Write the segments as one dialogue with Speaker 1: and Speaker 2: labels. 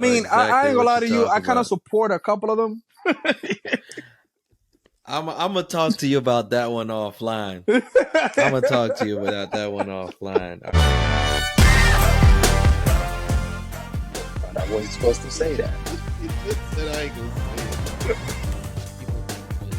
Speaker 1: I mean, I ain't
Speaker 2: exactly
Speaker 1: gonna
Speaker 2: what
Speaker 1: lie
Speaker 2: you're
Speaker 1: to you. I
Speaker 2: talking
Speaker 1: kind of
Speaker 2: about.
Speaker 1: support a couple of them.
Speaker 2: I'm gonna talk to you about that one offline. I'm gonna talk to you about that one offline.
Speaker 1: I wasn't supposed to say that.
Speaker 3: You just said I ain't gonna say it. People think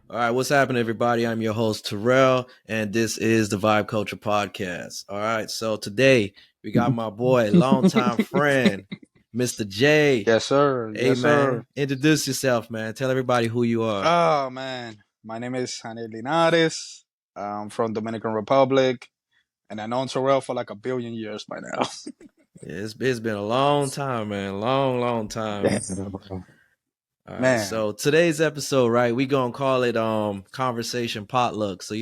Speaker 2: All right, what's happening, everybody? I'm your host Terrell, and this is the Vibe Culture Podcast. All right, so today we got my boy, longtime friend, Mr. J.
Speaker 1: Yes, sir.
Speaker 2: Hey,
Speaker 1: Yes, sir.
Speaker 2: man, introduce yourself, man. Tell everybody who you are.
Speaker 1: Oh man, my name is Hanel Linares. I'm from Dominican Republic, and I've known Terrell for like a billion years by now.
Speaker 2: It's been a long time, man. Long time.
Speaker 1: Damn, bro.
Speaker 2: All right,
Speaker 1: Man.
Speaker 2: so today's episode, right? We gonna call it conversation potluck. So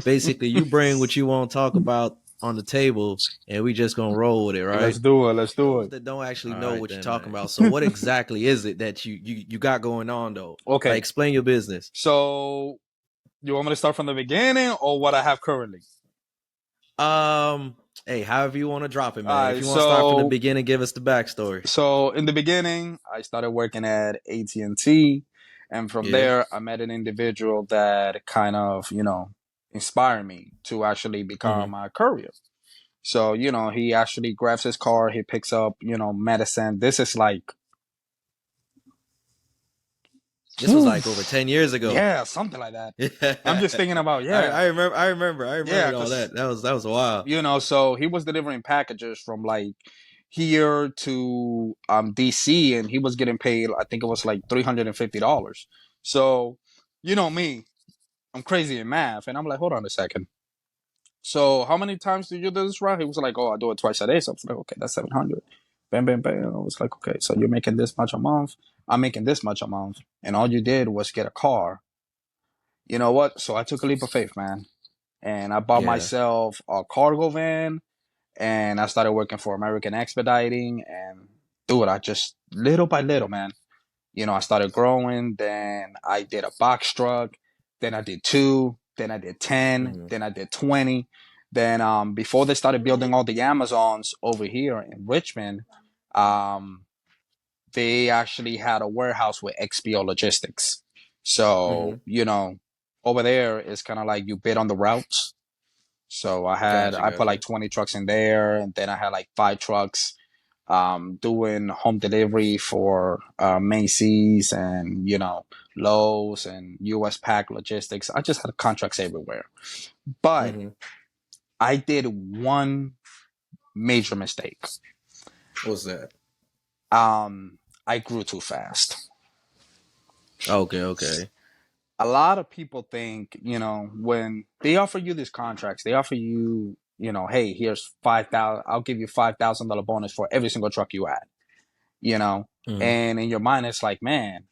Speaker 2: basically, you bring what you want to talk about on the table, and we just gonna roll with it,
Speaker 1: Let's
Speaker 2: right?
Speaker 1: do it. Let's
Speaker 2: For
Speaker 1: do
Speaker 2: those
Speaker 1: it.
Speaker 2: that don't actually
Speaker 3: All
Speaker 2: know
Speaker 3: right
Speaker 2: what you're
Speaker 3: then,
Speaker 2: talking
Speaker 3: man.
Speaker 2: about, so what exactly is it that you got going on though? Like,
Speaker 1: Okay.
Speaker 2: explain your business.
Speaker 1: So, you want me to start from the beginning or what I have currently?
Speaker 2: Hey, however you want to drop it,
Speaker 1: All
Speaker 2: man. If
Speaker 1: right.
Speaker 2: you want to start from the
Speaker 1: So,
Speaker 2: beginning, give us the backstory.
Speaker 1: in the beginning, I started working at AT&T, and from
Speaker 2: Yeah.
Speaker 1: there, I met an individual that kind of, inspired me to actually become a courier. So, he actually grabs his car, he picks up, medicine. This is like,
Speaker 2: This was like over 10 years ago.
Speaker 1: yeah, something like that. I'm just
Speaker 2: Yeah.
Speaker 1: thinking about,
Speaker 2: I
Speaker 1: yeah,
Speaker 2: remember. I
Speaker 1: yeah,
Speaker 2: remember all
Speaker 1: because,
Speaker 2: that. That was a while.
Speaker 1: so he was delivering packages from like here to DC, and he was getting paid, I think it was like $350. So, you know me, I'm crazy in math, and I'm like, hold on a second. So how many times did you do this route? He was like, oh, I do it twice a day. So I was like, okay, that's 700. Bam, bam, bam. I was like, okay, so you're making this much a month. I'm making this much a month. And all you did was get a car. You know what? So I took a leap of faith, man. And I bought
Speaker 2: Yeah.
Speaker 1: myself a cargo van, and I started working for American Expediting. And dude, I just little by little, man. I started growing. Then I did a box truck. Then I did two. Then I did 10.
Speaker 2: Mm-hmm.
Speaker 1: Then I did 20. Then before they started building all the Amazons over here in Richmond, um, they actually had a warehouse with XPO Logistics.
Speaker 2: Mm-hmm.
Speaker 1: So, over there it's kind of like you bid on the routes. So
Speaker 2: Gotcha.
Speaker 1: I put like
Speaker 2: Gotcha.
Speaker 1: 20 trucks in there, and then I had like 5 trucks doing home delivery for Macy's and Lowe's and US Pack Logistics. I just had contracts everywhere, but
Speaker 2: Mm-hmm.
Speaker 1: I did one major mistake.
Speaker 2: What's that?
Speaker 1: I grew too fast.
Speaker 2: Okay. Okay.
Speaker 1: A lot of people think, when they offer you these contracts, they offer you, hey, here's 5,000. I'll give you $5,000 bonus for every single truck you add.
Speaker 2: Mm-hmm.
Speaker 1: And in your mind, it's like, man,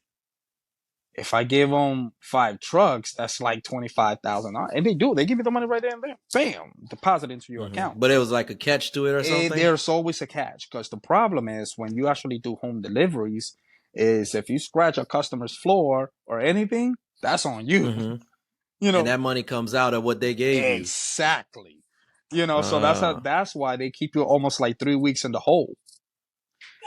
Speaker 1: if I give them 5 trucks, that's like $25,000. And they give you the money right there and there. Bam, deposit into your
Speaker 2: Mm-hmm.
Speaker 1: account.
Speaker 2: But it was like a catch to it or something.
Speaker 1: There's always a catch, because the problem is when you actually do home deliveries, is if you scratch a customer's floor or anything, that's on you.
Speaker 2: Mm-hmm.
Speaker 1: You
Speaker 2: And
Speaker 1: know,
Speaker 2: that money comes out of what they gave you.
Speaker 1: exactly. So
Speaker 2: Uh.
Speaker 1: that's why they keep you almost like 3 weeks in the hole.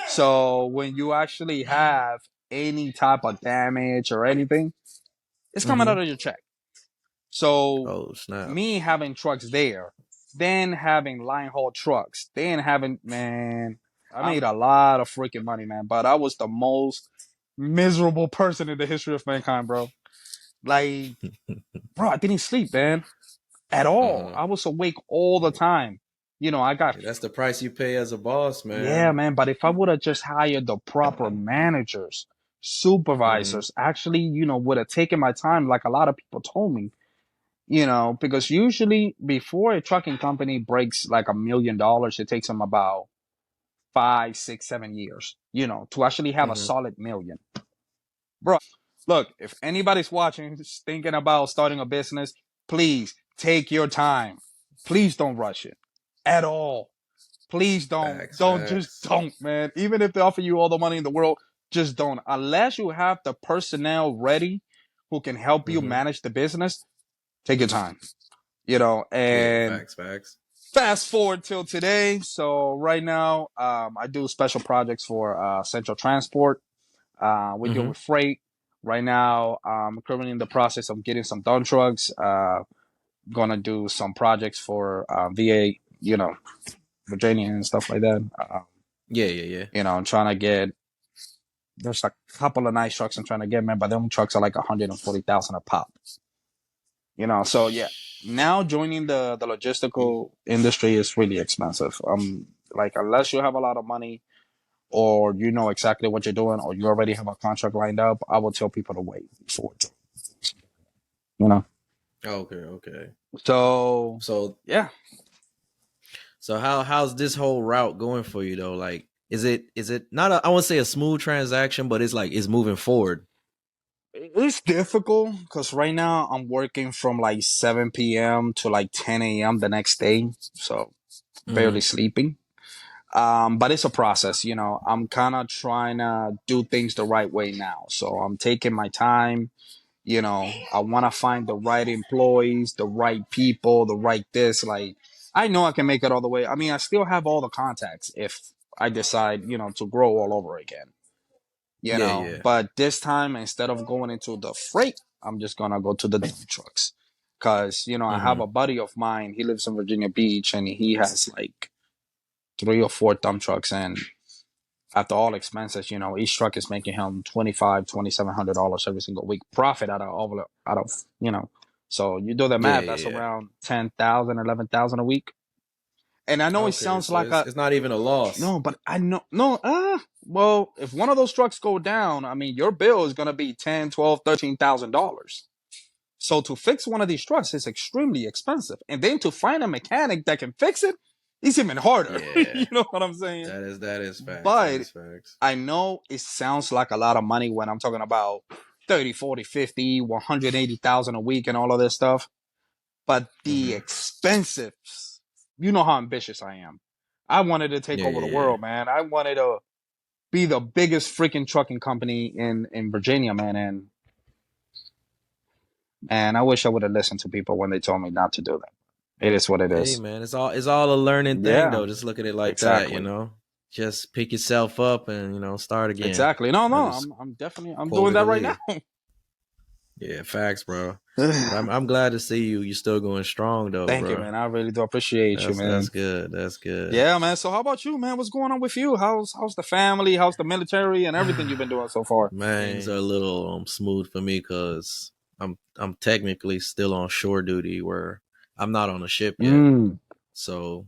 Speaker 1: So when you actually have any type of damage or anything, it's coming
Speaker 2: Mm-hmm.
Speaker 1: out of your check. So
Speaker 2: Oh snap.
Speaker 1: me having trucks there, then having line haul trucks, then having, man, I made a lot of freaking money, man. But I was the most miserable person in the history of mankind, bro. Like, bro, I didn't sleep, man, at all.
Speaker 2: Uh-huh.
Speaker 1: I was awake all the time. I got,
Speaker 2: Yeah, that's the price you pay as a boss,
Speaker 1: yeah,
Speaker 2: man.
Speaker 1: man. But if I would have just hired the proper managers,
Speaker 2: Mm-hmm.
Speaker 1: supervisors, actually, would have taken my time, like a lot of people told me, because usually before a trucking company breaks like $1 million, it takes them about 5, 6, 7 years, to actually have a
Speaker 2: Mm-hmm.
Speaker 1: solid million. Bro, look, if anybody's watching, thinking about starting a business, please take your time. Please don't rush it at all. Please don't.
Speaker 2: Facts.
Speaker 1: Just
Speaker 2: Facts.
Speaker 1: don't, man. Even if they offer you all the money in the world, just don't. Unless you have the personnel ready who can help you
Speaker 2: Mm-hmm.
Speaker 1: manage the business, take your time.
Speaker 2: Yeah,
Speaker 1: And
Speaker 2: facts, facts.
Speaker 1: fast forward till today. So right now, I do special projects for Central Transport. We deal
Speaker 2: Mm-hmm.
Speaker 1: with freight. Right now, I'm currently in the process of getting some dump trucks. Gonna do some projects for VA, Virginia and stuff like that.
Speaker 2: Yeah, yeah, yeah.
Speaker 1: I'm trying to get. There's a couple of nice trucks I'm trying to get, man, but them trucks are like 140,000 a pop. So yeah. Now joining the logistical industry is really expensive. Like unless you have a lot of money or you know exactly what you're doing or you already have a contract lined up, I will tell people to wait before you know.
Speaker 2: Okay, okay.
Speaker 1: So
Speaker 2: So
Speaker 1: yeah.
Speaker 2: so how's this whole route going for you though? Like is it not I won't say a smooth transaction, but it's like it's moving forward.
Speaker 1: It's difficult because right now I'm working from like 7 p.m. to like 10 a.m. the next day. So barely
Speaker 2: Mm-hmm.
Speaker 1: sleeping. But it's a process, I'm kind of trying to do things the right way now. So I'm taking my time. I want to find the right employees, the right people, the right this. Like, I know I can make it all the way. I mean, I still have all the contacts if I decide, to grow all over again,
Speaker 2: Yeah, yeah.
Speaker 1: But this time, instead of going into the freight, I'm just going to go to the dump trucks. Because, I have
Speaker 2: Mm-hmm.
Speaker 1: a buddy of mine. He lives in Virginia Beach and he has like 3 or 4 dump trucks. And after all expenses, each truck is making him $2,500, $2,700 every single week profit out of. So you do the
Speaker 2: Yeah,
Speaker 1: math,
Speaker 2: yeah,
Speaker 1: that's
Speaker 2: yeah.
Speaker 1: around 10,000, 11,000 a week. And I know it
Speaker 2: Okay,
Speaker 1: sounds
Speaker 2: so
Speaker 1: like
Speaker 2: it's
Speaker 1: a
Speaker 2: it's not even a loss.
Speaker 1: no, but I know no. Well, if one of those trucks go down, I mean, your bill is gonna be 10, 12, $13,000. So to fix one of these trucks is extremely expensive, and then to find a mechanic that can fix it is even harder. You
Speaker 2: Yeah.
Speaker 1: know what I'm saying?
Speaker 2: That is facts. That
Speaker 1: But
Speaker 2: is facts.
Speaker 1: I know it sounds like a lot of money when I'm talking about 30, 40, 50, 180,000 a week and all of this stuff. But the
Speaker 2: Mm-hmm.
Speaker 1: expensives, you know how ambitious I am. I wanted to take
Speaker 2: Yeah,
Speaker 1: over the
Speaker 2: yeah, yeah.
Speaker 1: world, man. I wanted to be the biggest freaking trucking company in Virginia, man. And I wish I would have listened to people when they told me not to do that. It is what it
Speaker 2: Hey
Speaker 1: is.
Speaker 2: man, it's all a learning thing
Speaker 1: Yeah,
Speaker 2: though. Just look at it like that, you
Speaker 1: exactly.
Speaker 2: know. Just pick yourself up and start again.
Speaker 1: Exactly. No,
Speaker 2: I
Speaker 1: no,
Speaker 2: just
Speaker 1: I'm definitely I'm
Speaker 2: quote
Speaker 1: doing
Speaker 2: it
Speaker 1: that
Speaker 2: or
Speaker 1: right now.
Speaker 2: leave. Yeah, facts, bro. But I'm glad to see you still going strong though,
Speaker 1: Thank you,
Speaker 2: bro.
Speaker 1: man. I really do appreciate you,
Speaker 2: That's
Speaker 1: man.
Speaker 2: good. That's good.
Speaker 1: Yeah, man. So how about you, man? What's going on with you? How's the family? How's the military and everything you've been doing so far?
Speaker 2: Man, things are a little smooth for me because I'm technically still on shore duty where I'm not on a ship yet.
Speaker 1: Mm.
Speaker 2: So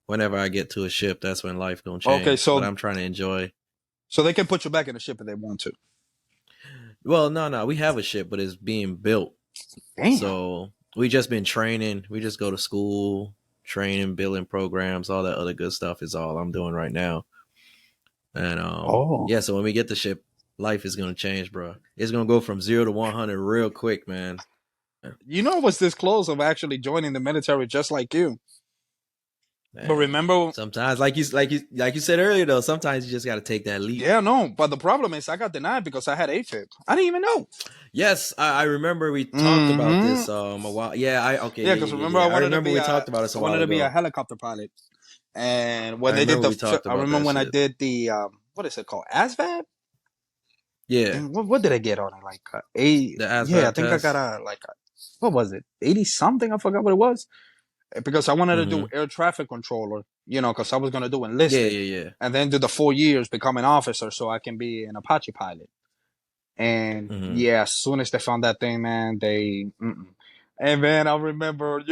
Speaker 2: whenever I get to a ship, that's when life gonna
Speaker 1: Okay,
Speaker 2: change. But
Speaker 1: so
Speaker 2: I'm trying to enjoy.
Speaker 1: they can put you back in the ship if they want to.
Speaker 2: Well, no, we have a ship, but it's being built.
Speaker 1: Damn.
Speaker 2: So we just been training. We just go to school, training, building programs, all that other good stuff is all I'm doing right now. And
Speaker 1: Oh.
Speaker 2: yeah, so when we get the ship, life is gonna change, bro. It's gonna go from 0 to 100 real quick, man.
Speaker 1: I was this close of actually joining the military just like you. But
Speaker 2: Man,
Speaker 1: remember,
Speaker 2: sometimes, like you said earlier, though, sometimes you just got to take that leap.
Speaker 1: yeah, no. But the problem is I got denied because I had AFib. I didn't even know.
Speaker 2: Yes, I remember we talked about
Speaker 1: Mm-hmm.
Speaker 2: this a while. Yeah, I okay,
Speaker 1: Yeah,
Speaker 2: yeah, yeah,
Speaker 1: because
Speaker 2: yeah,
Speaker 1: remember I
Speaker 2: yeah. I
Speaker 1: wanted to
Speaker 2: remember
Speaker 1: be
Speaker 2: we
Speaker 1: a
Speaker 2: talked about this
Speaker 1: I
Speaker 2: a while
Speaker 1: wanted to be a
Speaker 2: ago.
Speaker 1: helicopter pilot. And when
Speaker 2: I
Speaker 1: they did
Speaker 2: remember we talked
Speaker 1: I
Speaker 2: about
Speaker 1: remember
Speaker 2: that
Speaker 1: when I
Speaker 2: shit.
Speaker 1: did the what is it called, ASVAB?
Speaker 2: Yeah,
Speaker 1: And what did I get on it? Like eight?
Speaker 2: the
Speaker 1: Yeah, I
Speaker 2: ASVAB
Speaker 1: think I got
Speaker 2: test.
Speaker 1: what was it? 80 something? I forgot what it was. Because I wanted to do
Speaker 2: Mm-hmm.
Speaker 1: air traffic controller. Because I was gonna do
Speaker 2: Yeah,
Speaker 1: enlisted,
Speaker 2: yeah, yeah.
Speaker 1: and then do the 4 years, become an officer, so I can be an Apache pilot. And
Speaker 2: Mm-hmm.
Speaker 1: yeah, as soon as they found that thing, man, they. Mm-mm. And man, I remember,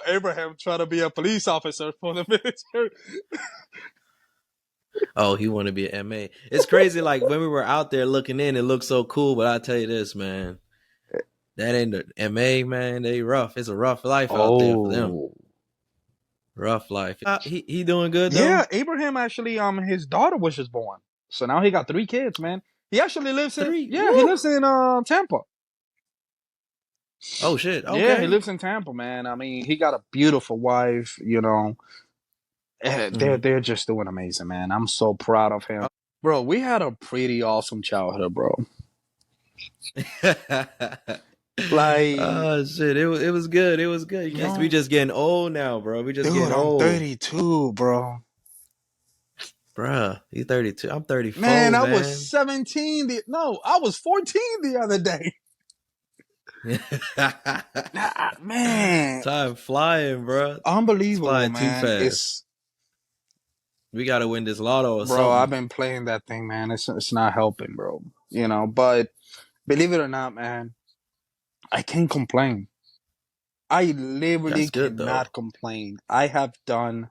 Speaker 1: Abraham trying to be a police officer for the military.
Speaker 2: Oh, he want to be an MA. It's crazy. Like when we were out there looking in, it looked so cool. But I tell you this, man, that ain't the MA, man. They rough. It's a rough life out there for them.
Speaker 1: Oh,
Speaker 2: Rough life. He doing good
Speaker 1: yeah,
Speaker 2: though.
Speaker 1: Abraham actually, his daughter was just born, so now he got 3 kids, man. He actually lives in,
Speaker 2: Three.
Speaker 1: yeah, he
Speaker 2: Woo.
Speaker 1: lives in Tampa.
Speaker 2: Oh shit.
Speaker 1: Yeah, he
Speaker 2: Okay.
Speaker 1: lives in Tampa, man. I mean, he got a beautiful wife.
Speaker 2: Mm-hmm.
Speaker 1: They're just doing amazing, man. I'm so proud of him, bro. We had a pretty awesome childhood, bro. Like,
Speaker 2: Oh shit! It was good. It was good.
Speaker 1: you
Speaker 2: Guys, we
Speaker 1: know,
Speaker 2: just getting old now, bro. We just
Speaker 1: dude,
Speaker 2: getting
Speaker 1: I'm
Speaker 2: old,
Speaker 1: 32, bro.
Speaker 2: bruh. You 32. I'm
Speaker 1: Man,
Speaker 2: 34,
Speaker 1: I was
Speaker 2: man.
Speaker 1: 17. No, I was 14 the other day. Man,
Speaker 2: Time flying, bro. It's
Speaker 1: unbelievable,
Speaker 2: flying too
Speaker 1: man.
Speaker 2: fast.
Speaker 1: It's
Speaker 2: We gotta win this lotto or
Speaker 1: bro. I've
Speaker 2: something.
Speaker 1: been playing that thing, man. It's not helping, bro. You know, but believe it or not, man, I can't complain. I literally
Speaker 2: That's good though.
Speaker 1: cannot complain. I have done.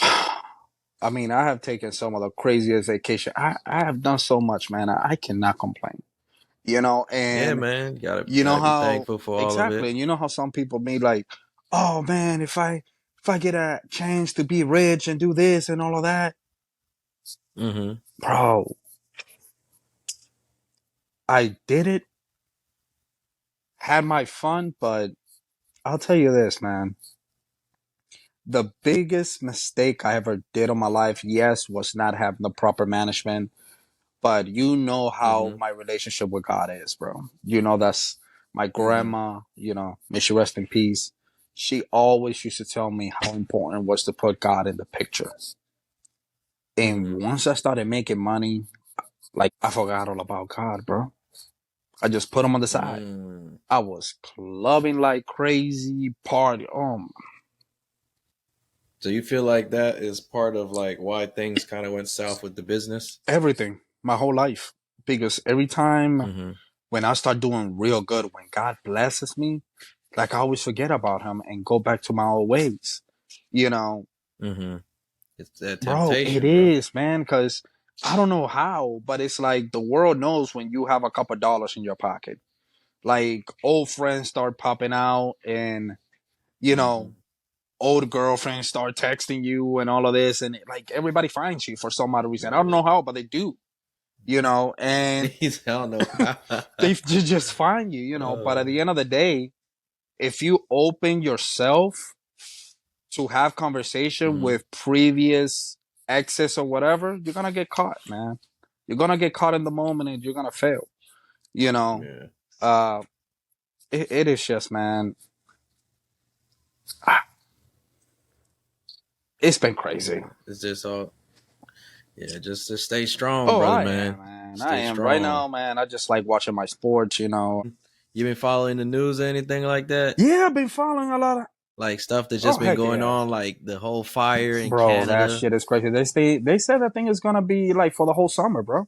Speaker 1: I mean, I have taken some of the craziest vacation. I have done so much, man. I cannot complain. You know,
Speaker 2: Yeah,
Speaker 1: and
Speaker 2: man. Gotta
Speaker 1: you know
Speaker 2: gotta be
Speaker 1: how
Speaker 2: thankful for all of
Speaker 1: exactly,
Speaker 2: it.
Speaker 1: and you know how some people be like, "Oh man, if I get a chance to be rich and do this and all of that,
Speaker 2: Mm-hmm.
Speaker 1: bro, I did it, had my fun, but I'll tell you this, man. The biggest mistake I ever did in my life, yes, was not having the proper management. But you know how
Speaker 2: Mm-hmm.
Speaker 1: my relationship with God is, bro. You know that's my
Speaker 2: Mm-hmm.
Speaker 1: grandma. May she rest in peace. She always used to tell me how important it was to put God in the picture.
Speaker 2: Mm-hmm.
Speaker 1: And once I started making money, like I forgot all about God, bro. I just put him on the side.
Speaker 2: Mm.
Speaker 1: I was clubbing like crazy, party,
Speaker 2: So you feel like that is part of like why things kind of went south with the business?
Speaker 1: everything, my whole life. Because every time
Speaker 2: Mm-hmm.
Speaker 1: when I start doing real good, when God blesses me, like I always forget about him and go back to my old ways. You know,
Speaker 2: Mm-hmm. It's that
Speaker 1: bro, it
Speaker 2: temptation, bro.
Speaker 1: is, man, because I don't know how, but it's like the world knows when you have a couple dollars in your pocket. Like old friends start popping out and, you
Speaker 2: Mm-hmm.
Speaker 1: know, old girlfriends start texting you and all of this. And like everybody finds you for some other reason. I don't
Speaker 2: Yeah.
Speaker 1: know how, but they do, and
Speaker 2: He's hell no.
Speaker 1: they just find you, but at
Speaker 2: uh,
Speaker 1: the end of the day, if you open yourself to have conversation
Speaker 2: mm-hmm.
Speaker 1: with previous exes or whatever, you're gonna get caught, man. You're gonna get caught in the moment and you're gonna fail. You know,
Speaker 2: Yeah.
Speaker 1: uh, it is just, man. ah, It's been
Speaker 2: Yeah.
Speaker 1: crazy.
Speaker 2: It's just all. Yeah. Just stay strong,
Speaker 1: Oh,
Speaker 2: brother,
Speaker 1: I am,
Speaker 2: man.
Speaker 1: man. I
Speaker 2: Stay
Speaker 1: am right
Speaker 2: strong.
Speaker 1: now, man. I just like watching my sports.
Speaker 2: You been following the news or anything like that?
Speaker 1: Yeah, I've been following a lot of.
Speaker 2: Like stuff that's
Speaker 1: Oh,
Speaker 2: just been
Speaker 1: heck
Speaker 2: going
Speaker 1: yeah,
Speaker 2: on, like the whole fire in
Speaker 1: bro. That
Speaker 2: Canada.
Speaker 1: shit is crazy. They said that thing is gonna be like for the whole summer, bro.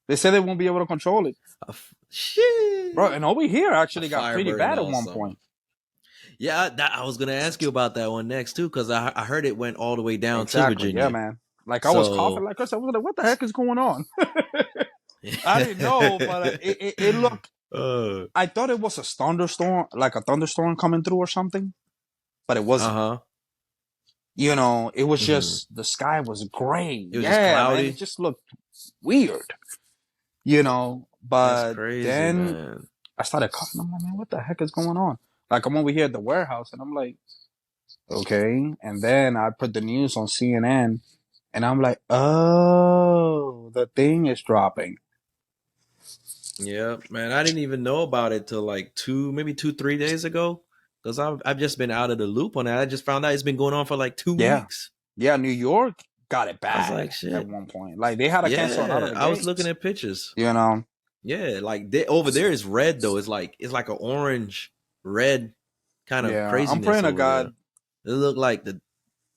Speaker 1: They said they won't be able to control it, bro.
Speaker 2: Shit.
Speaker 1: And over here
Speaker 2: A
Speaker 1: actually got
Speaker 2: fire
Speaker 1: pretty
Speaker 2: burning
Speaker 1: bad at
Speaker 2: all
Speaker 1: one
Speaker 2: summer.
Speaker 1: point.
Speaker 2: Yeah, I was gonna ask you about that one next too, because I heard it went all the way down to
Speaker 1: Exactly. Yeah,
Speaker 2: Virginia.
Speaker 1: man. Like I was coughing
Speaker 2: So,
Speaker 1: like I was like, what the heck is going on? I didn't know, but it looked.
Speaker 2: uh
Speaker 1: I thought it was a thunderstorm, like a thunderstorm coming through or something, but it wasn't.
Speaker 2: huh.
Speaker 1: It was
Speaker 2: Hmm.
Speaker 1: just the sky was gray.
Speaker 2: It was just
Speaker 1: Yeah, man. It
Speaker 2: cloudy.
Speaker 1: just looked weird.
Speaker 2: That's
Speaker 1: But
Speaker 2: crazy,
Speaker 1: then
Speaker 2: man.
Speaker 1: I started coughing. I'm like, man, what the heck is going on? Like I'm over here at the warehouse, and I'm like, okay. And then I put the news on CNN, and I'm like, oh, the thing is dropping.
Speaker 2: Yeah, man. I didn't even know about it till like maybe 3 days ago, because I've just been out of the loop on that. I just found out it's been going on for like two
Speaker 1: Yeah.
Speaker 2: weeks.
Speaker 1: Yeah, New York got it
Speaker 2: I was
Speaker 1: bad
Speaker 2: like,
Speaker 1: at
Speaker 2: shit.
Speaker 1: one point. Like they had to cancel a lot of
Speaker 2: Yeah,
Speaker 1: the
Speaker 2: I was looking
Speaker 1: games.
Speaker 2: at pictures.
Speaker 1: You know?
Speaker 2: Yeah, like over there is red though. It's like an orange red kind of
Speaker 1: Yeah. I'm
Speaker 2: craziness
Speaker 1: praying to
Speaker 2: over there.
Speaker 1: God.
Speaker 2: It looked like the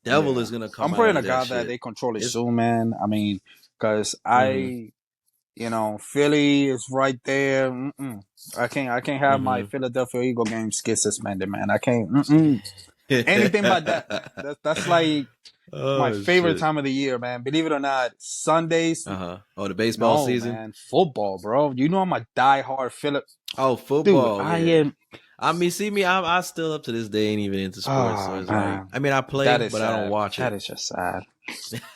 Speaker 2: devil
Speaker 1: Yeah.
Speaker 2: is gonna
Speaker 1: I'm
Speaker 2: come out
Speaker 1: praying to
Speaker 2: of that
Speaker 1: God that
Speaker 2: shit.
Speaker 1: they control it
Speaker 2: It's
Speaker 1: soon, man. I mean, because
Speaker 2: mm-hmm,
Speaker 1: Philly is right there. Mm-mm. I can't have my
Speaker 2: mm-hmm.
Speaker 1: Philadelphia Eagle games get suspended, man. I can't. Mm-mm. Anything but that, man. That's like my
Speaker 2: Oh
Speaker 1: favorite
Speaker 2: shit.
Speaker 1: time of the year, man. Believe it or not, Sundays.
Speaker 2: Uh-huh. Oh, the baseball
Speaker 1: No,
Speaker 2: season.
Speaker 1: man, football, bro. You know I'm a diehard Philip
Speaker 2: Oh,
Speaker 1: dude.
Speaker 2: football,
Speaker 1: I
Speaker 2: yeah.
Speaker 1: am.
Speaker 2: I mean, see me, I still up to this day ain't even into sports. So
Speaker 1: Oh
Speaker 2: it's like,
Speaker 1: man,
Speaker 2: I mean, I
Speaker 1: that
Speaker 2: play,
Speaker 1: is
Speaker 2: but I don't
Speaker 1: sad.
Speaker 2: watch
Speaker 1: That
Speaker 2: it.
Speaker 1: is just sad,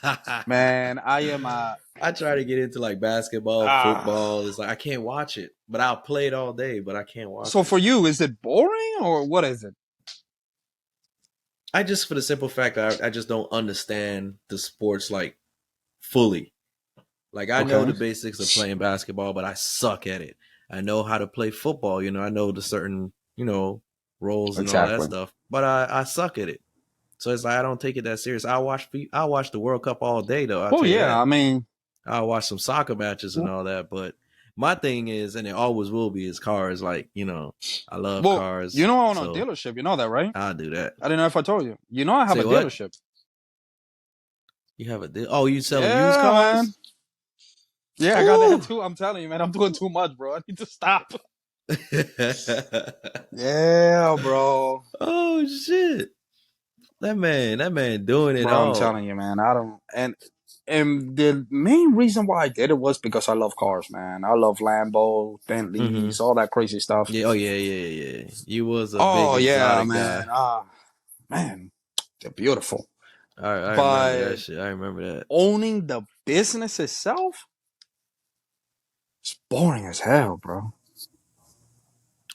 Speaker 2: I
Speaker 1: man. I am a.
Speaker 2: try to get into like basketball,
Speaker 1: Ah.
Speaker 2: football. It's like I can't watch it, but I'll play it all day, but I can't watch
Speaker 1: So
Speaker 2: it.
Speaker 1: for you, is it boring or what is it?
Speaker 2: I just, for the simple fact that I just don't understand the sports like fully. Like I know
Speaker 1: Okay.
Speaker 2: the basics of playing basketball, but I suck at it. I know how to play football. You know, I know the certain, roles and all that
Speaker 1: Exactly.
Speaker 2: stuff, but I suck at it. So it's like I don't take it that serious. I watch the World Cup all day though. I'll
Speaker 1: Well,
Speaker 2: tell you
Speaker 1: yeah.
Speaker 2: that.
Speaker 1: I mean,
Speaker 2: I'll watch some soccer matches and
Speaker 1: w-
Speaker 2: all that. But my thing is, and it always will be, is cars. Like, I love
Speaker 1: well, you
Speaker 2: cars,
Speaker 1: know, I own a
Speaker 2: so
Speaker 1: dealership. You know that, right?
Speaker 2: I'll do that.
Speaker 1: I didn't know if I told you. You know, I have
Speaker 2: Say
Speaker 1: a
Speaker 2: what?
Speaker 1: dealership.
Speaker 2: You have a deal? Oh, you selling used
Speaker 1: Yeah, man.
Speaker 2: cars?
Speaker 1: Yeah, I got that
Speaker 2: Ooh.
Speaker 1: too. I'm telling you, man. I'm doing too much, bro. I need to stop. Yeah, bro.
Speaker 2: Oh shit! That man doing it
Speaker 1: Bro, I'm
Speaker 2: all.
Speaker 1: telling you, man. I don't. And the main reason why I did it was because I love cars, man. I love Lambo,
Speaker 2: Mm-hmm.
Speaker 1: Bentleys, all that crazy stuff.
Speaker 2: Yeah. Oh yeah. Yeah. Yeah. You was a big
Speaker 1: Oh yeah,
Speaker 2: exotic guy.
Speaker 1: man. Man, they're beautiful.
Speaker 2: I remember
Speaker 1: But
Speaker 2: that shit. I remember that.
Speaker 1: owning the business itself, it's boring as hell, bro.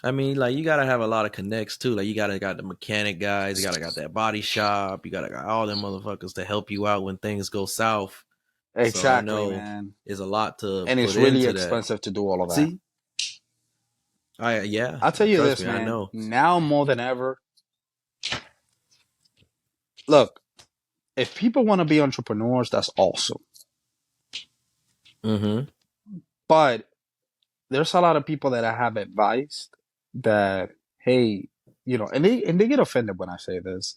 Speaker 2: I mean, like you gotta have a lot of connects too. Like you gotta got the mechanic guys, you gotta got that body shop, you gotta got all them motherfuckers to help you out when things go south. So I
Speaker 1: Exactly,
Speaker 2: know
Speaker 1: man.
Speaker 2: there's a lot to
Speaker 1: And it's
Speaker 2: put
Speaker 1: really
Speaker 2: into that.
Speaker 1: expensive to do all of that.
Speaker 2: See, I yeah,
Speaker 1: I'll tell you
Speaker 2: trust
Speaker 1: this,
Speaker 2: me, I
Speaker 1: man.
Speaker 2: know.
Speaker 1: Now more than ever, look, if people want to be entrepreneurs, that's awesome.
Speaker 2: Mm-hmm.
Speaker 1: But there's a lot of people that I have advised that, hey, and they get offended when I say this.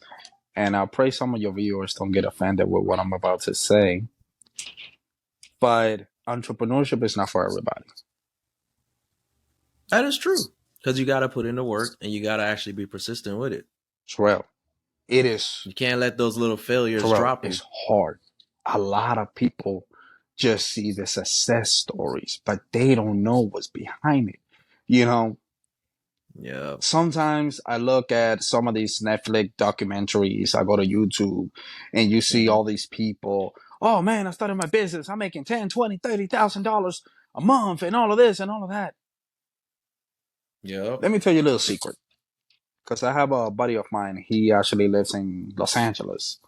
Speaker 1: And I'll pray some of your viewers don't get offended with what I'm about to say. But entrepreneurship is not for everybody.
Speaker 2: That is true because you gotta put in the work and you gotta actually be persistent with it.
Speaker 1: Terrell, it is
Speaker 2: You can't let those little failures
Speaker 1: Terrell,
Speaker 2: drop you.
Speaker 1: it's hard. A lot of people just see the success stories, but they don't know what's behind it. You know,
Speaker 2: Yeah.
Speaker 1: sometimes I look at some of these Netflix documentaries, I go to YouTube and you see
Speaker 2: Mm-hmm.
Speaker 1: all these people, oh man, I started my business. I'm making 10, 20, $30,000 a month and all of this and all of that.
Speaker 2: Yep.
Speaker 1: Let me tell you a little secret. Because I have a buddy of mine. He actually lives in Los Angeles.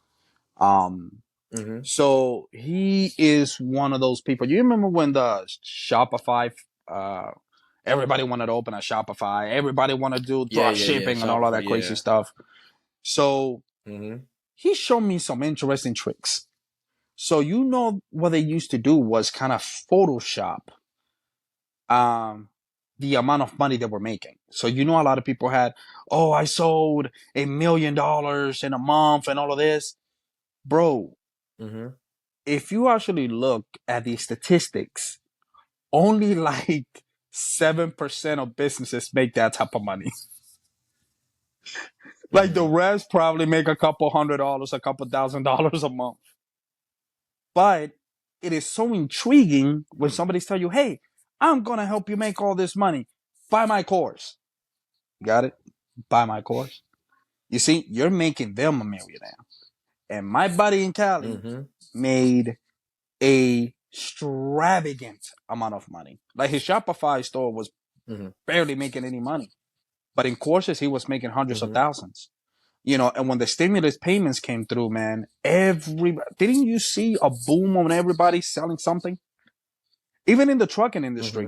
Speaker 1: Um,
Speaker 2: Mm-hmm.
Speaker 1: so he is one of those people. You remember when the Shopify, uh, everybody wanted to open a Shopify. Everybody wanted to do
Speaker 2: Yeah.
Speaker 1: drop
Speaker 2: Yeah. Yeah.
Speaker 1: shipping and all of
Speaker 2: Shopify.
Speaker 1: that crazy
Speaker 2: Yeah.
Speaker 1: stuff. So
Speaker 2: Mm-hmm.
Speaker 1: he showed me some interesting tricks. So what they used to do was kind of Photoshop um the amount of money they were making. So a lot of people had, oh, I sold $1 million in a month and all of this. Bro,
Speaker 2: Mm-hmm.
Speaker 1: if you actually look at the statistics, only like 7% of businesses make that type of money. Like the
Speaker 2: Mm-hmm.
Speaker 1: rest probably make a couple $100, a couple $1,000 a month. But it is so intriguing when somebody's tell you, hey, I'm gonna help you make all this money. Buy my course. Got it? Buy my course. You see, you're making them a millionaire. And my buddy in Cali
Speaker 2: Mm-hmm.
Speaker 1: made a extravagant amount of money. Like his Shopify store was
Speaker 2: Mm-hmm.
Speaker 1: barely making any money. But in courses, he was making hundreds of
Speaker 2: Mm-hmm.
Speaker 1: thousands. And when the stimulus payments came through, man, didn't you see a boom on everybody selling something? Even in the trucking
Speaker 2: Mm-hmm.
Speaker 1: industry,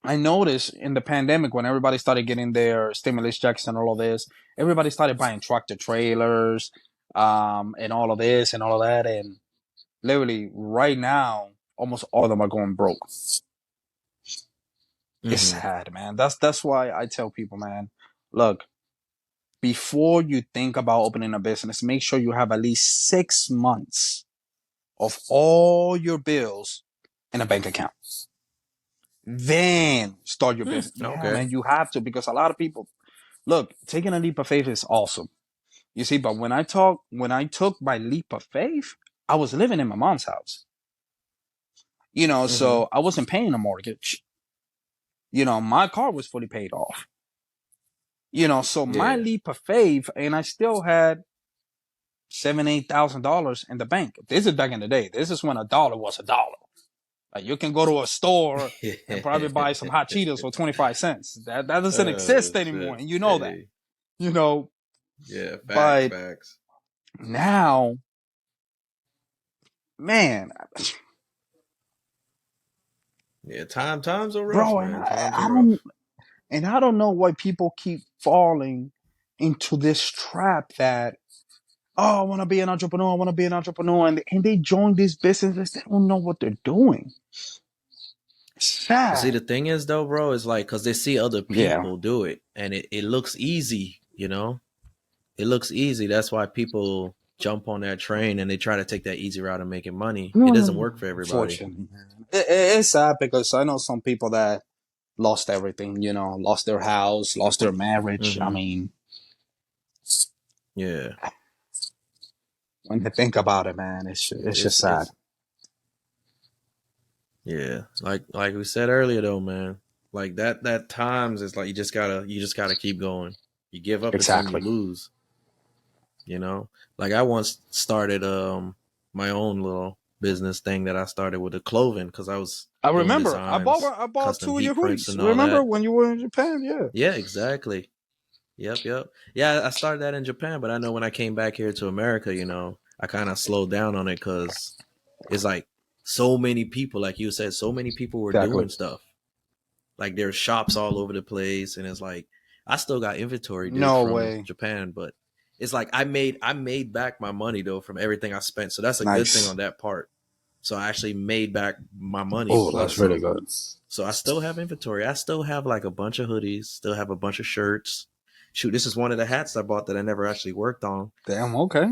Speaker 1: I noticed in the pandemic when everybody started getting their stimulus checks and all of this, everybody started buying tractor trailers, and all of this and all of that. And literally right now, almost all of them are going broke. It's
Speaker 2: Mm-hmm.
Speaker 1: sad, man. That's why I tell people, man, look, before you think about opening a business, make sure you have at least 6 months of all your bills in a bank account. Then start your business. Yeah,
Speaker 2: Okay.
Speaker 1: man, you have to, because a lot of people look, taking a leap of faith is awesome. You see, but when I took my leap of faith, I was living in my mom's house.
Speaker 2: Mm-hmm.
Speaker 1: So I wasn't paying a mortgage. My car was fully paid off. So my
Speaker 2: Yeah.
Speaker 1: leap of faith, and I still had $7,000, $8,000 in the bank. This is back in the day. This is when a dollar was a dollar. Like you can go to a store and probably buy some hot Cheetos for 25 cents. That doesn't
Speaker 2: Oh
Speaker 1: exist anymore,
Speaker 2: shit.
Speaker 1: and you know that.
Speaker 2: Hey.
Speaker 1: You know,
Speaker 2: Yeah. Facts.
Speaker 1: but
Speaker 2: Facts.
Speaker 1: now, man,
Speaker 2: Yeah, times are rough,
Speaker 1: bro. And
Speaker 2: man.
Speaker 1: I,
Speaker 2: Times are
Speaker 1: I don't,
Speaker 2: rough.
Speaker 1: and I don't know why people keep falling into this trap that, oh, I want to be an entrepreneur. I want to be an entrepreneur, and they join these businesses. They don't know what they're doing. It's
Speaker 2: But see,
Speaker 1: sad.
Speaker 2: the thing is, though, bro, is like because they see other
Speaker 1: Yeah,
Speaker 2: people do it, and it looks easy. You know, it looks easy. That's why people jump on that train and they try to take that easy route of making money. It doesn't work for everybody.
Speaker 1: unfortunately, man. It's sad because I know some people that lost everything. Lost their house, lost their marriage. I
Speaker 2: Mm-hmm.
Speaker 1: mean,
Speaker 2: Yeah,
Speaker 1: when you think about it, man, it's just sad.
Speaker 2: it's yeah. Like we said earlier, though, man. Like that times is like you just gotta keep going. You give up, it's when you
Speaker 1: Exactly.
Speaker 2: lose. You know, like I once started my own little business thing that I started with the clothing because I was
Speaker 1: I
Speaker 2: doing
Speaker 1: remember
Speaker 2: designs,
Speaker 1: I bought
Speaker 2: custom
Speaker 1: two of your
Speaker 2: heat prints,
Speaker 1: hoodies.
Speaker 2: and all
Speaker 1: Remember
Speaker 2: that.
Speaker 1: when you were in Japan? Yeah,
Speaker 2: Yeah, exactly. Yep. Yeah, I started that in Japan, but I know when I came back here to America, I kind of slowed down on it because it's like so many people, like you said, so many people were
Speaker 1: exactly.
Speaker 2: doing stuff. Like there's shops all over the place, and it's like I still got inventory, dude,
Speaker 1: No
Speaker 2: from
Speaker 1: way.
Speaker 2: Japan, but it's like I made back my money though from everything I spent, so that's a good thing
Speaker 1: Nice.
Speaker 2: on that part. So I actually made back my money
Speaker 1: Oh,
Speaker 2: plus
Speaker 1: that's really
Speaker 2: some.
Speaker 1: good.
Speaker 2: So I still have inventory. I still have like a bunch of hoodies, still have a bunch of shirts. Shoot, this is one of the hats I bought that I never actually worked on.
Speaker 1: Damn. Okay.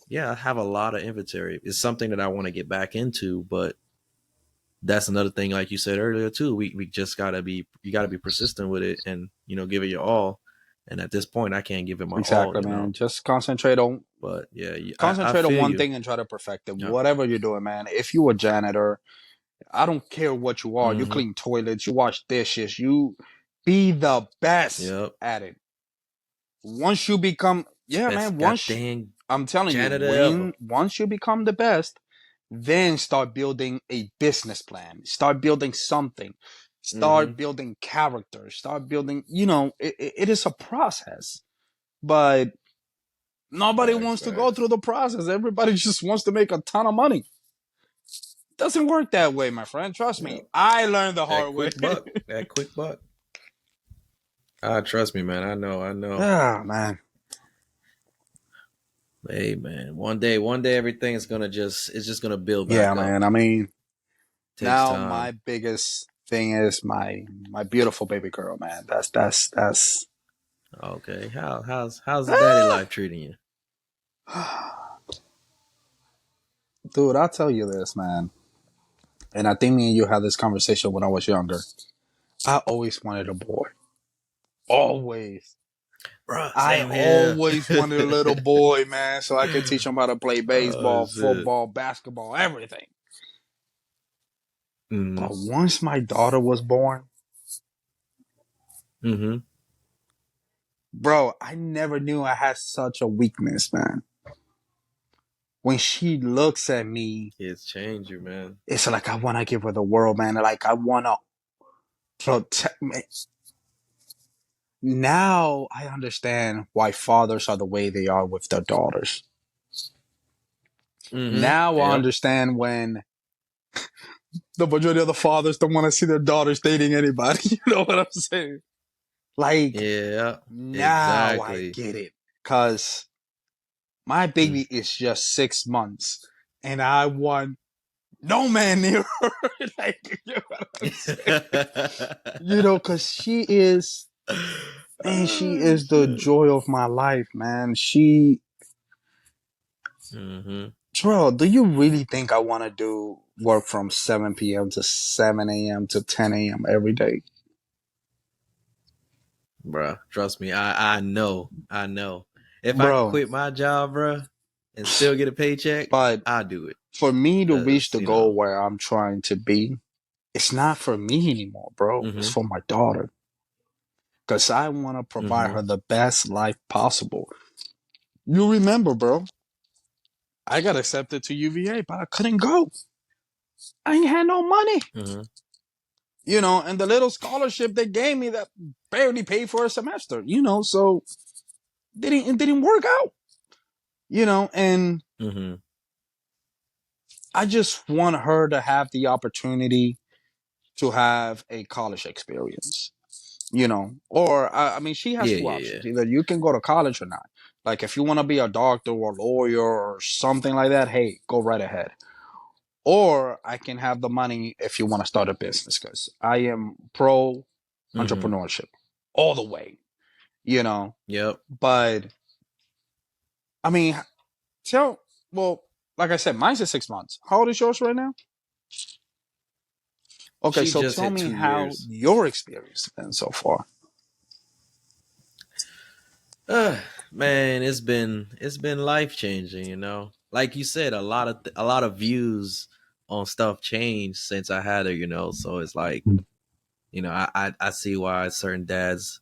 Speaker 2: Yeah, I have a lot of inventory. It's something that I want to get back into, but that's another thing, like you said earlier too. We just you gotta be persistent with it, and give it your all. And at this point, I can't give it my all,
Speaker 1: Exactly,
Speaker 2: you
Speaker 1: man.
Speaker 2: know.
Speaker 1: Just concentrate on
Speaker 2: But yeah, I
Speaker 1: concentrate on
Speaker 2: feel
Speaker 1: one
Speaker 2: you.
Speaker 1: thing and try to perfect it.
Speaker 2: Yep.
Speaker 1: Whatever you're doing, man. If you a janitor, I don't care what you are. You
Speaker 2: Mm-hmm.
Speaker 1: clean toilets, you wash dishes, you be the best
Speaker 2: Yep.
Speaker 1: at it. Once you become, yeah, man.
Speaker 2: Best goddamn
Speaker 1: I'm telling you,
Speaker 2: janitor ever.
Speaker 1: once you become the best, then start building a business plan. Start building something.
Speaker 2: Mm-hmm.
Speaker 1: Start building characters. Start building. It is a process, but nobody
Speaker 2: Facts,
Speaker 1: wants to go through
Speaker 2: facts.
Speaker 1: the process. Everybody just wants to make a ton of money. Doesn't work that way, my friend. Trust me.
Speaker 2: Yep.
Speaker 1: I learned the
Speaker 2: That
Speaker 1: hard way.
Speaker 2: quick buck. That quick buck. Ah, trust me, man. I know. I know.
Speaker 1: Ah, man.
Speaker 2: Hey, man. One day, everything is gonna it's just gonna build
Speaker 1: Yeah,
Speaker 2: back up.
Speaker 1: man. I mean,
Speaker 2: Takes
Speaker 1: now my
Speaker 2: time.
Speaker 1: biggest thing is my beautiful baby girl, man. That's
Speaker 2: Okay. How's the daddy life treating you?
Speaker 1: dude, I'll tell you this, man. And I think me and you had this conversation when I was younger. I always wanted a boy. Always.
Speaker 2: Bruh,
Speaker 1: I
Speaker 2: same here.
Speaker 1: always wanted a little boy, man, so I could teach him how to play
Speaker 2: Oh
Speaker 1: baseball,
Speaker 2: shit.
Speaker 1: football, basketball, everything.
Speaker 2: Mm-hmm.
Speaker 1: But once my daughter was born,
Speaker 2: Mm-hmm.
Speaker 1: bro, I never knew I had such a weakness, man. When she looks at me,
Speaker 2: Kids change you, man.
Speaker 1: it's like I want to give her the world, man. Like I want to protect me. Now I understand why fathers are the way they are with their daughters.
Speaker 2: Mm-hmm.
Speaker 1: Now I
Speaker 2: Yep.
Speaker 1: understand when the majority of the fathers don't want to see their daughters dating anybody. You know what I'm saying? Like,
Speaker 2: Yeah.
Speaker 1: now I
Speaker 2: Exactly.
Speaker 1: get it. Because my
Speaker 2: Mm.
Speaker 1: baby is just 6 months and I want no man near her. Like, you know what I'm saying? Because she
Speaker 2: Oh
Speaker 1: is the
Speaker 2: shit.
Speaker 1: joy of my life, man.
Speaker 2: Mm-hmm.
Speaker 1: Bro, do you really think I want to do work from 7 p.m. to 7 a.m. to 10 a.m. every day?
Speaker 2: Bruh, trust me, I know. I know. If I could
Speaker 1: Bro,
Speaker 2: quit my job, bruh, and still get a paycheck,
Speaker 1: but
Speaker 2: I'll do it.
Speaker 1: for me to reach
Speaker 2: Cause,
Speaker 1: the goal where I'm trying to be, it's not for me anymore, bro. It's
Speaker 2: mm-hmm.
Speaker 1: for my daughter. Because I want to provide
Speaker 2: Mm-hmm.
Speaker 1: her the best life possible. You remember, bro, I got accepted to UVA, but I couldn't go. I ain't had no money.
Speaker 2: Mm-hmm.
Speaker 1: And the little scholarship they gave me that barely paid for a semester, so it didn't work out, and
Speaker 2: Mm-hmm.
Speaker 1: I just want her to have the opportunity to have a college experience, you know. Or I mean, she has
Speaker 2: Yeah,
Speaker 1: two
Speaker 2: yeah, yeah.
Speaker 1: options: either you can go to college or not. Like if you want to be a doctor or a lawyer or something like that, hey, go right ahead. Or I can have the money if you want to start a business, because I am pro
Speaker 2: Mm-hmm.
Speaker 1: entrepreneurship all the way, you know.
Speaker 2: Yep.
Speaker 1: But I mean, tell well, like I said, mine's at 6 months. How old is yours right now? Okay,
Speaker 2: She
Speaker 1: so
Speaker 2: just
Speaker 1: tell
Speaker 2: hit
Speaker 1: me
Speaker 2: two
Speaker 1: how
Speaker 2: years.
Speaker 1: your experience has been so far.
Speaker 2: Man, it's been life changing. Like you said, a lot of views on stuff changed since I had her. So it's like I see why certain dads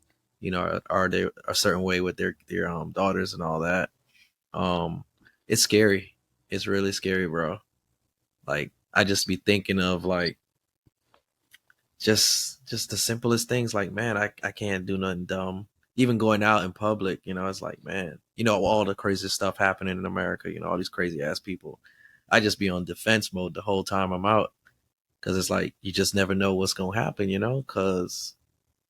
Speaker 2: are they a certain way with their daughters and all that. Um, it's scary. It's really scary, bro. Like I just be thinking of like just the simplest things like man I can't do nothing dumb even going out in public. It's like man all the crazy stuff happening in America, all these crazy ass people. I just be on defense mode the whole time I'm out because it's like you just never know what's gonna happen, because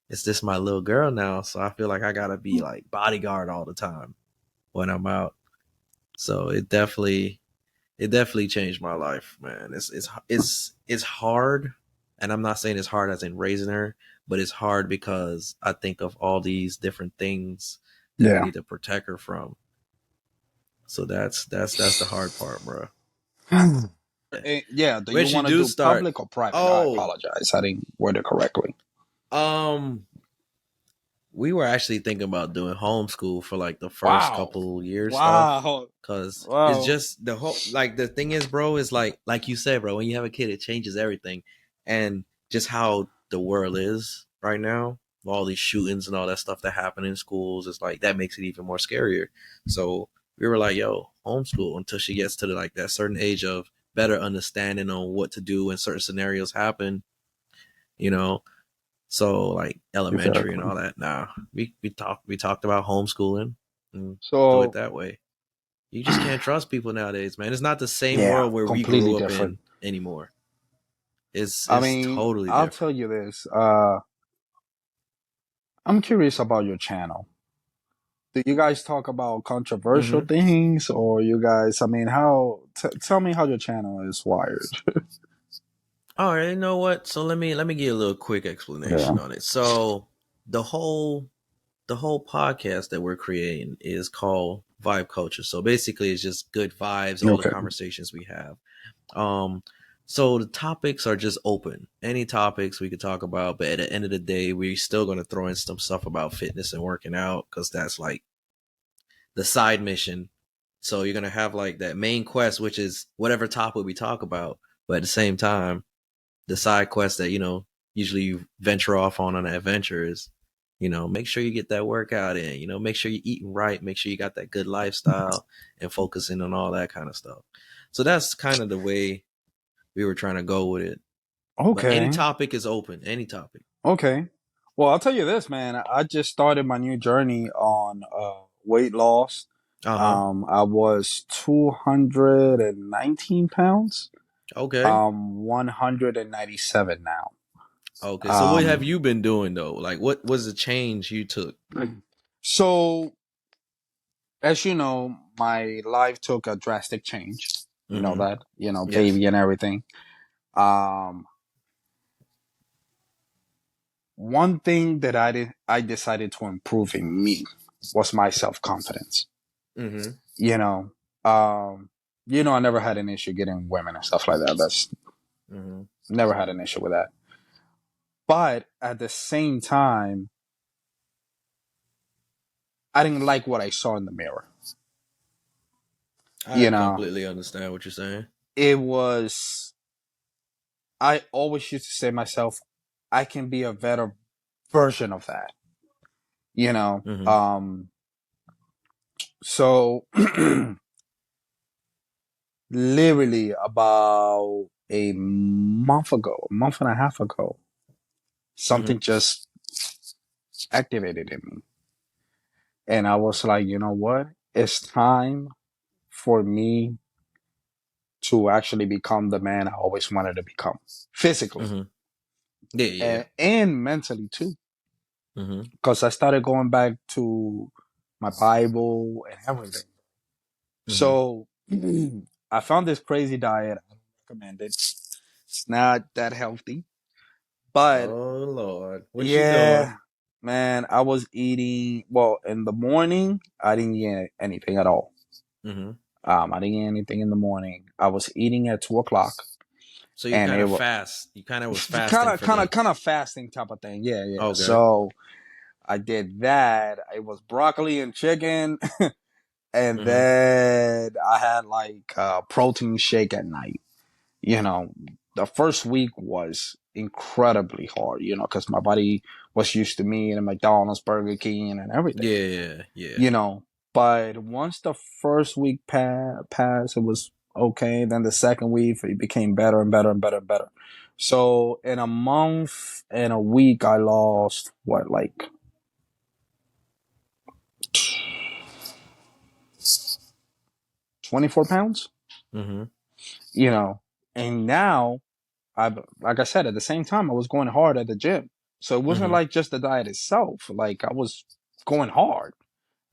Speaker 2: it's just my little girl now, so I feel like I gotta be like bodyguard all the time when I'm out. So it definitely changed my life, man. It's hard, and I'm not saying it's hard as in raising her, but it's hard because I think of all these different things that we
Speaker 1: Yeah.
Speaker 2: need to protect her from. So that's the hard part, bro.
Speaker 1: Yeah, do
Speaker 2: When
Speaker 1: you
Speaker 2: she
Speaker 1: want to
Speaker 2: do
Speaker 1: do
Speaker 2: start,
Speaker 1: public or private? I
Speaker 2: oh,
Speaker 1: apologize. I didn't word it correctly.
Speaker 2: um, we were actually thinking about doing homeschool for like the first
Speaker 1: Wow.
Speaker 2: couple years stuff.
Speaker 1: Wow.
Speaker 2: Cause it's
Speaker 1: Wow.
Speaker 2: just the whole like the thing is, bro, is like you said, bro, when you have a kid, it changes everything. And just how the world is right now, all these shootings and all that stuff that happen in schools, it's like that makes it even more scarier. So we were like, yo, homeschool until she gets to like that certain age of better understanding on what to do when certain scenarios happen, you know. So like elementary and
Speaker 1: Exactly.
Speaker 2: all that. Nah, we talked about homeschooling and do it
Speaker 1: So,
Speaker 2: that way. You just can't trust people nowadays, man. It's not the same
Speaker 1: yeah,
Speaker 2: world where we
Speaker 1: completely
Speaker 2: grew up
Speaker 1: different.
Speaker 2: in anymore. It's
Speaker 1: I
Speaker 2: it's
Speaker 1: mean,
Speaker 2: totally
Speaker 1: I'll
Speaker 2: different.
Speaker 1: tell you this. I'm curious about your channel. Do you guys talk about controversial
Speaker 2: Mm-hmm.
Speaker 1: things, or you guys? I mean, how? Tell me how your channel is wired.
Speaker 2: All right, you know what? So let me give you a little quick
Speaker 1: Yeah.
Speaker 2: explanation on it. So the whole the whole podcast that we're creating is called Vibe Culture. So basically, it's just good vibes, all the
Speaker 1: Okay.
Speaker 2: conversations we have. Um, so the topics are just open. Any topics we could talk about, but at the end of the day, we're still going to throw in some stuff about fitness and working out because that's like the side mission. So you're gonna have like that main quest, which is whatever topic we talk about, but at the same time, the side quest that usually you venture off on an adventure is, make sure you get that workout in. Make sure you're eating right, make sure you got that good lifestyle, and focusing on all that kind of stuff. So that's kind of the way we were trying to go with it. But any
Speaker 1: Okay.
Speaker 2: topic is open. Any topic.
Speaker 1: Okay. Well, I'll tell you this, man. I just started my new journey on weight loss.
Speaker 2: Uh huh.
Speaker 1: I was 219 pounds.
Speaker 2: Okay.
Speaker 1: 197 now.
Speaker 2: Okay. So what have
Speaker 1: Um,
Speaker 2: you been doing though? Like, what was the change you took?
Speaker 1: so as you know, my life took a drastic change. You know
Speaker 2: Mm-hmm.
Speaker 1: that,
Speaker 2: Yes.
Speaker 1: baby and everything. Um, One thing that I decided to improve in me was my self confidence.
Speaker 2: Mm-hmm.
Speaker 1: You know, um, I never had an issue getting women and stuff like that. That's
Speaker 2: Mm-hmm.
Speaker 1: never had an issue with that. But at the same time, I didn't like what I saw in the mirror.
Speaker 2: I
Speaker 1: You know,
Speaker 2: completely understand what you're saying.
Speaker 1: it was, I always used to say to myself, I can be a better version of that, you know?
Speaker 2: Mm-hmm.
Speaker 1: So literally about a month and a half ago,
Speaker 2: Mm-hmm.
Speaker 1: something just activated in me. And I was like, you know what? It's time for me to actually become the man I always wanted to become physically.
Speaker 2: Mm-hmm. Yeah, yeah.
Speaker 1: and mentally too,
Speaker 2: Mm-hmm.
Speaker 1: because I started going back to my Bible and everything.
Speaker 2: Mm-hmm.
Speaker 1: So I found this crazy diet. I don't recommend it. It's not that healthy, but
Speaker 2: Oh Lord, what you doing?
Speaker 1: yeah, man, I was eating. Well, in the morning, I didn't eat anything at all.
Speaker 2: Mm-hmm.
Speaker 1: I didn't eat anything in the morning. I was eating at 2 o'clock,
Speaker 2: So you
Speaker 1: and
Speaker 2: kind
Speaker 1: it
Speaker 2: of
Speaker 1: was
Speaker 2: fast. You kind of was
Speaker 1: kind
Speaker 2: fasting
Speaker 1: of,
Speaker 2: for
Speaker 1: kind of,
Speaker 2: the.
Speaker 1: kind of fasting type of thing. Yeah, yeah.
Speaker 2: Okay.
Speaker 1: So I did that. It was broccoli and chicken, and
Speaker 2: Mm-hmm.
Speaker 1: then I had like a protein shake at night. You know, the first week was incredibly hard. Because my body was used to me and McDonald's, Burger King, and everything.
Speaker 2: Yeah, yeah.
Speaker 1: you know. But once the first week passed, it was okay. Then the second week, it became better and better and better and better. So in a month and a week, I lost what, like 24 pounds.
Speaker 2: Mm-hmm.
Speaker 1: You know, and now like I said, at the same time, I was going hard at the gym. So it wasn't
Speaker 2: Mm-hmm.
Speaker 1: like just the diet itself. Like I was going hard.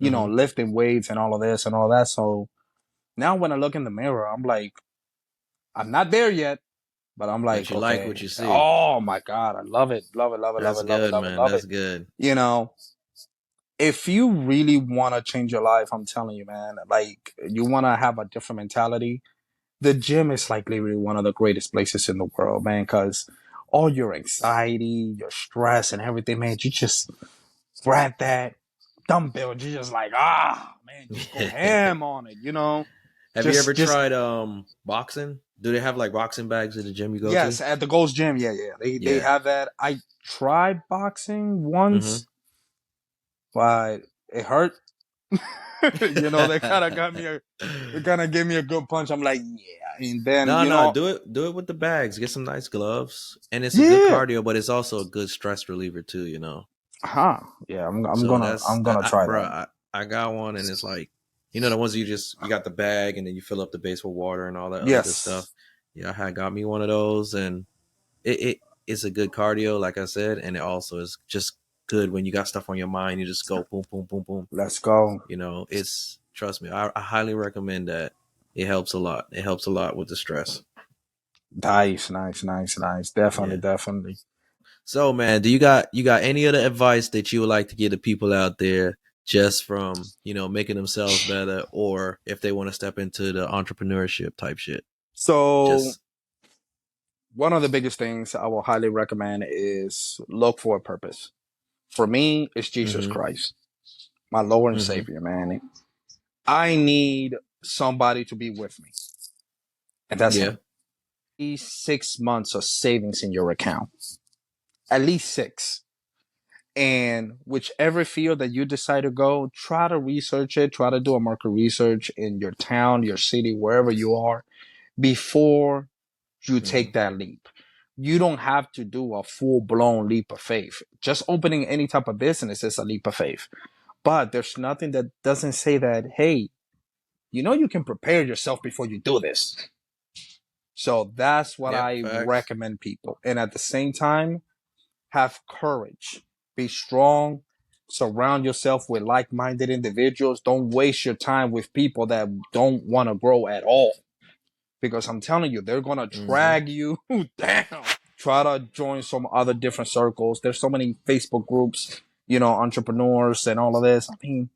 Speaker 2: Mm-hmm.
Speaker 1: Lifting weights and all of this and all that. So now when I look in the mirror, I'm like, I'm not there yet. But I'm
Speaker 2: But
Speaker 1: like,
Speaker 2: you like what
Speaker 1: okay,
Speaker 2: you see.
Speaker 1: oh my God, I love it, love it, love it, love
Speaker 2: That's
Speaker 1: it, love it,
Speaker 2: good,
Speaker 1: love it,
Speaker 2: man.
Speaker 1: love it.
Speaker 2: That's good.
Speaker 1: You know, if you really want to change your life, I'm telling you, man, like you want to have a different mentality, the gym is like literally one of the greatest places in the world, man, because all your anxiety, your stress, and everything, man, you just grab that dumbbell, you just like, man, just go ham on it.
Speaker 2: Have you ever
Speaker 1: Just
Speaker 2: tried boxing? Do they have like boxing bags at the gym you go to?
Speaker 1: yes, at the Gold's Gym, yeah, yeah, they
Speaker 2: Yeah.
Speaker 1: have that. I tried boxing
Speaker 2: Mm-hmm.
Speaker 1: once, but it hurt. They kind of got me they kind of gave me a good punch. I'm like, yeah, and then
Speaker 2: No, no, do it with the bags. Get some nice gloves, and it's a good
Speaker 1: yeah,
Speaker 2: cardio, but it's also a good stress reliever too. You know.
Speaker 1: huh, yeah. I'm
Speaker 2: So
Speaker 1: gonna
Speaker 2: that's
Speaker 1: I'm gonna try
Speaker 2: bro.
Speaker 1: that.
Speaker 2: I got one, and it's like the ones you got the bag, and then you fill up the base with water and all that other good stuff.
Speaker 1: Yes,
Speaker 2: Yeah, I had got me one of those, and it's a good cardio, like I said, and it also is just good when you got stuff on your mind. You just go boom, boom, boom, boom.
Speaker 1: let's go.
Speaker 2: It's trust me, I highly recommend that. It helps a lot. It helps a lot with the stress.
Speaker 1: Nice, nice, nice, nice. Definitely,
Speaker 2: Yeah.
Speaker 1: definitely.
Speaker 2: So man, do you got any other advice that you would like to give the people out there just from, making themselves better or if they want to step into the entrepreneurship type shit?
Speaker 1: So
Speaker 2: Just
Speaker 1: one of the biggest things I will highly recommend is look for a purpose. For me, it's Jesus
Speaker 2: mhm.
Speaker 1: Christ, my Lord and
Speaker 2: Mhm.
Speaker 1: Savior, man. I need somebody to be with me, and that's
Speaker 2: Yeah.
Speaker 1: Him. 6 months of savings in your account, at least six. And whichever field that you decide to go, try to research it, try to do a market research in your town, your city, wherever you are, before you take
Speaker 2: Mhm.
Speaker 1: that leap. You don't have to do a full blown leap of faith. Just opening any type of business is a leap of faith. But there's nothing that doesn't say that, hey, you can prepare yourself before you do this. So that's what
Speaker 2: Yep,
Speaker 1: I
Speaker 2: facts.
Speaker 1: recommend people. And at the same time, have courage, be strong, surround yourself with like minded individuals. Don't waste your time with people that don't want to grow at all. Because I'm telling you, they're going to
Speaker 2: Mhm.
Speaker 1: drag you down. Try to join some other different circles. There's so many Facebook groups, entrepreneurs and all of this. I mean,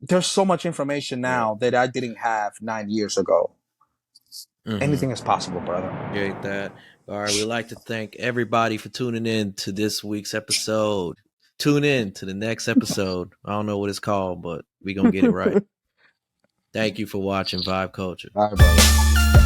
Speaker 1: there's so much information
Speaker 2: Yep.
Speaker 1: now that I didn't have 9 years ago.
Speaker 2: Mhm.
Speaker 1: Anything is possible, brother.
Speaker 2: Appreciate that. All right, we'd like to thank everybody for tuning in to this week's episode. Tune in to the next episode. I don't know what it's called, but we're going to get it right. Thank you for watching Vibe Culture.
Speaker 1: All right, brother.